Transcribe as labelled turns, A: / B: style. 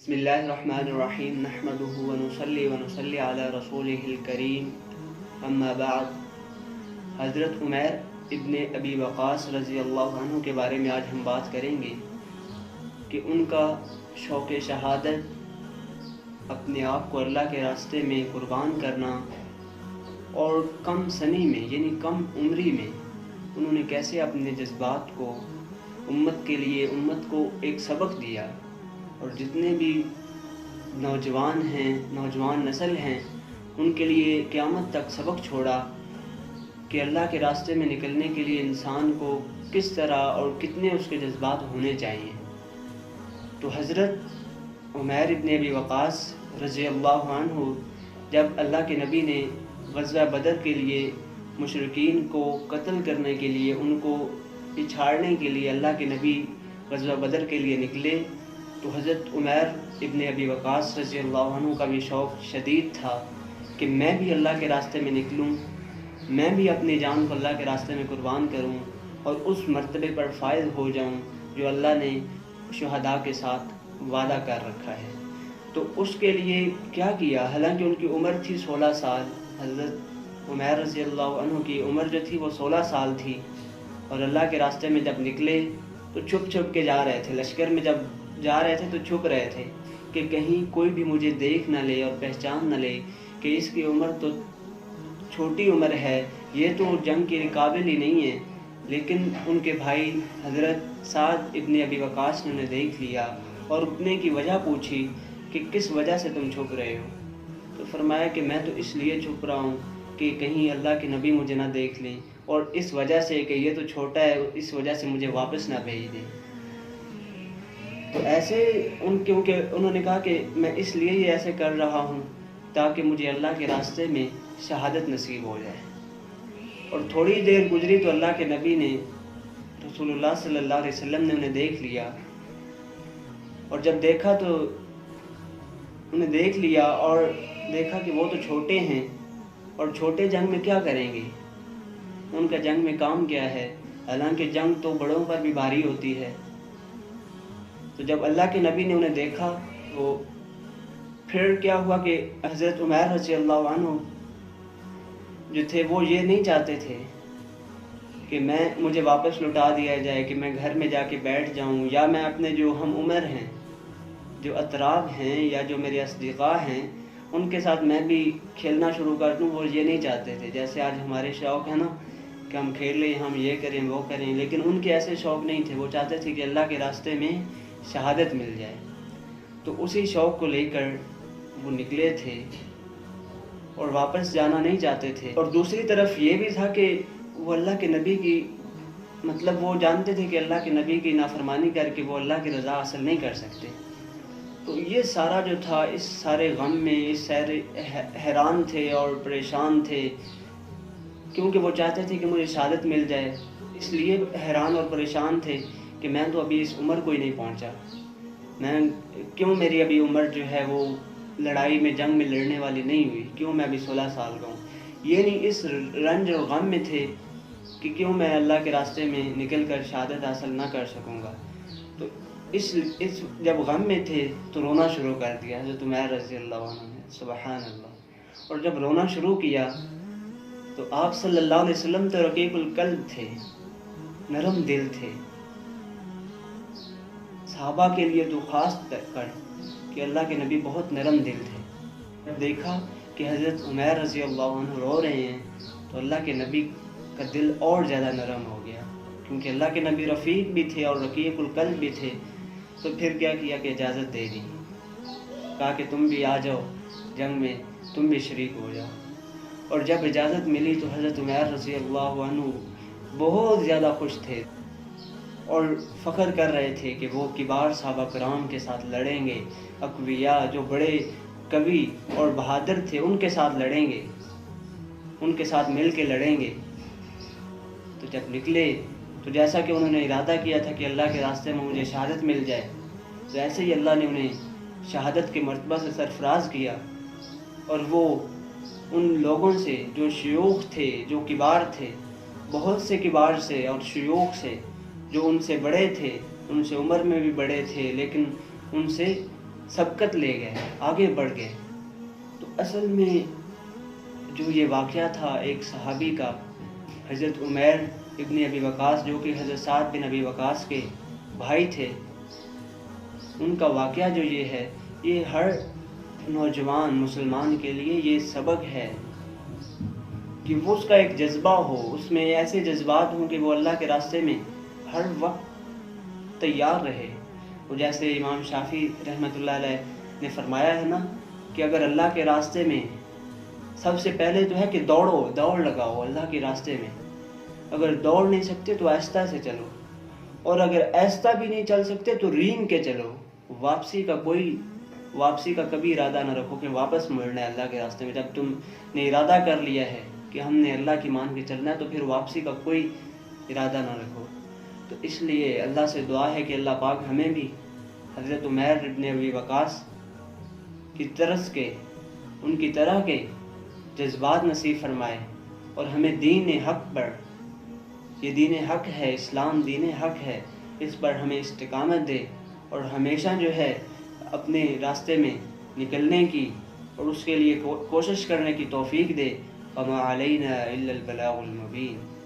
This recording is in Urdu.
A: بسم اللہ الرحمن الرحیم نحمدہ ونصلی ونصلی علی رسولہ الکریم اما بعد۔ حضرت عمیر ابن ابی وقاص رضی اللہ عنہ کے بارے میں آج ہم بات کریں گے کہ ان کا شوق شہادت، اپنے آپ کو اللہ کے راستے میں قربان کرنا اور کم سنی میں یعنی کم عمری میں انہوں نے کیسے اپنے جذبات کو امت کے لیے امت کو ایک سبق دیا، اور جتنے بھی نوجوان نسل ہیں ان کے لیے قیامت تک سبق چھوڑا کہ اللہ کے راستے میں نکلنے کے لیے انسان کو کس طرح اور کتنے اس کے جذبات ہونے چاہیے۔ تو حضرت عمیر ابن ابی وقاص رضی اللہ عنہ جب اللہ کے نبی نے غزوہ بدر کے لیے مشرکین کو قتل کرنے کے لیے، ان کو پچھاڑنے کے لیے اللہ کے نبی غزوہ بدر کے لیے نکلے، تو حضرت عمیر ابن ابی وقاص رضی اللہ عنہ کا بھی شوق شدید تھا کہ میں بھی اللہ کے راستے میں نکلوں، میں بھی اپنی جان کو اللہ کے راستے میں قربان کروں اور اس مرتبے پر فائز ہو جاؤں جو اللہ نے شہداء کے ساتھ وعدہ کر رکھا ہے۔ تو اس کے لیے کیا کیا؟ حالانکہ ان کی عمر تھی 16 سال، حضرت عمیر رضی اللہ عنہ کی عمر جو تھی وہ 16 سال تھی، اور اللہ کے راستے میں جب نکلے تو چھپ کے جا رہے تھے، لشکر میں جب جا رہے تھے تو چھپ رہے تھے کہ کہیں کوئی بھی مجھے دیکھ نہ لے اور پہچان نہ لے کہ اس کی عمر تو چھوٹی عمر ہے، یہ تو جنگ کے قابل ہی نہیں ہے۔ لیکن ان کے بھائی حضرت سعد ابن ابی وقاص نے انہیں دیکھ لیا اور رکنے کی وجہ پوچھی کہ کس وجہ سے تم چھپ رہے ہو؟ تو فرمایا کہ میں تو اس لیے چھپ رہا ہوں کہ کہیں اللہ کے نبی مجھے نہ دیکھ لیں، اور اس وجہ سے کہ یہ تو چھوٹا ہے، اس وجہ سے مجھے واپس نہ بھیج دیں۔ تو ایسے کیونکہ انہوں نے کہا کہ میں اس لیے ہی ایسے کر رہا ہوں تاکہ مجھے اللہ کے راستے میں شہادت نصیب ہو جائے۔ اور تھوڑی دیر گزری تو اللہ کے نبی نے، رسول اللہ صلی اللہ علیہ وسلم نے انہیں دیکھ لیا، اور جب دیکھا تو انہیں دیکھ لیا اور دیکھا کہ وہ تو چھوٹے ہیں، اور چھوٹے جنگ میں کیا کریں گے، ان کا جنگ میں کام کیا ہے، حالانکہ جنگ تو بڑوں پر بھی بھاری ہوتی ہے۔ تو جب اللہ کے نبی نے انہیں دیکھا تو پھر کیا ہوا کہ حضرت عمیر رضی اللہ عنہ جو تھے وہ یہ نہیں چاہتے تھے کہ مجھے واپس لوٹا دیا جائے، کہ میں گھر میں جا کے بیٹھ جاؤں، یا میں اپنے جو ہم عمر ہیں، جو اطراب ہیں، یا جو میرے اصدقاء ہیں ان کے ساتھ میں بھی کھیلنا شروع کر دوں۔ وہ یہ نہیں چاہتے تھے، جیسے آج ہمارے شوق ہے نا کہ ہم کھیل لیں، ہم یہ کریں وہ کریں، لیکن ان کے ایسے شوق نہیں تھے۔ وہ چاہتے تھے کہ اللہ کے راستے میں شہادت مل جائے۔ تو اسی شوق کو لے کر وہ نکلے تھے اور واپس جانا نہیں چاہتے تھے۔ اور دوسری طرف یہ بھی تھا کہ وہ اللہ کے نبی کی وہ جانتے تھے کہ اللہ کے نبی کی نافرمانی کر کے وہ اللہ کی رضا حاصل نہیں کر سکتے۔ تو یہ سارا جو تھا، اس سارے غم میں اس سارے حیران تھے اور پریشان تھے، کیونکہ وہ چاہتے تھے کہ مجھے شہادت مل جائے، اس لیے حیران اور پریشان تھے کہ میں تو ابھی اس عمر کو ہی نہیں پہنچا، کیوں میری ابھی عمر جو ہے وہ لڑائی میں جنگ میں لڑنے والی نہیں ہوئی، کیوں میں ابھی 16 سال کا ہوں۔ یہ نہیں، اس رنج اور غم میں تھے کہ کیوں میں اللہ کے راستے میں نکل کر شہادت حاصل نہ کر سکوں گا۔ تو اس جب غم میں تھے تو رونا شروع کر دیا حضرت عمیر رضی اللہ عنہ نے، سبحان اللہ۔ اور جب رونا شروع کیا تو آپ صلی اللہ علیہ وسلم تو رقیق القلب تھے، نرم دل تھے، صحابہ کے لیے تو خاص کر کہ اللہ کے نبی بہت نرم دل تھے۔ جب دیکھا کہ حضرت عمیر رضی اللہ عنہ رو رہے ہیں تو اللہ کے نبی کا دل اور زیادہ نرم ہو گیا، کیونکہ اللہ کے نبی رفیق بھی تھے اور رقیق القلب بھی تھے۔ تو پھر کیا کیا کہ اجازت دے دی، کہا کہ تم بھی آ جاؤ جنگ میں، تم بھی شریک ہو جاؤ۔ اور جب اجازت ملی تو حضرت عمیر رضی اللہ عنہ بہت زیادہ خوش تھے اور فخر کر رہے تھے کہ وہ کبار صحابہ کرام کے ساتھ لڑیں گے، اقویاء جو بڑے قوی اور بہادر تھے ان کے ساتھ لڑیں گے، ان کے ساتھ مل کے لڑیں گے۔ تو جب نکلے تو جیسا کہ انہوں نے ارادہ کیا تھا کہ اللہ کے راستے میں مجھے شہادت مل جائے، تو ایسے ہی اللہ نے انہیں شہادت کے مرتبہ سے سرفراز کیا، اور وہ ان لوگوں سے جو شیوخ تھے، جو کبار تھے، بہت سے کبار سے اور شیوخ سے جو ان سے بڑے تھے، ان سے عمر میں بھی بڑے تھے، لیکن ان سے سبقت لے گئے، آگے بڑھ گئے۔ تو اصل میں جو یہ واقعہ تھا ایک صحابی کا، حضرت عمیر ابن ابی وقاص، جو کہ حضرت سعد بن ابی وقاص کے بھائی تھے، ان کا واقعہ جو یہ ہے، یہ ہر نوجوان مسلمان کے لیے یہ سبق ہے کہ وہ اس کا ایک جذبہ ہو، اس میں ایسے جذبات ہوں کہ وہ اللہ کے راستے میں ہر وقت تیار رہے۔ وہ جیسے امام شافعی رحمۃ اللہ علیہ نے فرمایا ہے نا کہ اگر اللہ کے راستے میں سب سے پہلے تو ہے کہ دوڑ لگاؤ اللہ کے راستے میں۔ اگر دوڑ نہیں سکتے تو آہستہ سے چلو، اور اگر آہستہ بھی نہیں چل سکتے تو رینگ کے چلو۔ واپسی کا کبھی ارادہ نہ رکھو کہ واپس مڑنا ہے اللہ کے راستے میں۔ جب تم نے ارادہ کر لیا ہے کہ ہم نے اللہ کی مان کے چلنا ہے تو پھر واپسی کا کوئی ارادہ نہ رکھو۔ تو اس لیے اللہ سے دعا ہے کہ اللہ پاک ہمیں بھی حضرت عمیر ابن ابی وقاص کی طرز کے، ان کی طرح کے جذبات نصیب فرمائے، اور ہمیں دین حق پر، یہ دین حق ہے، اسلام دین حق ہے، اس پر ہمیں استقامت دے، اور ہمیشہ جو ہے اپنے راستے میں نکلنے کی اور اس کے لیے کوشش کرنے کی توفیق دے۔ وما علینا الا البلاغ المبین۔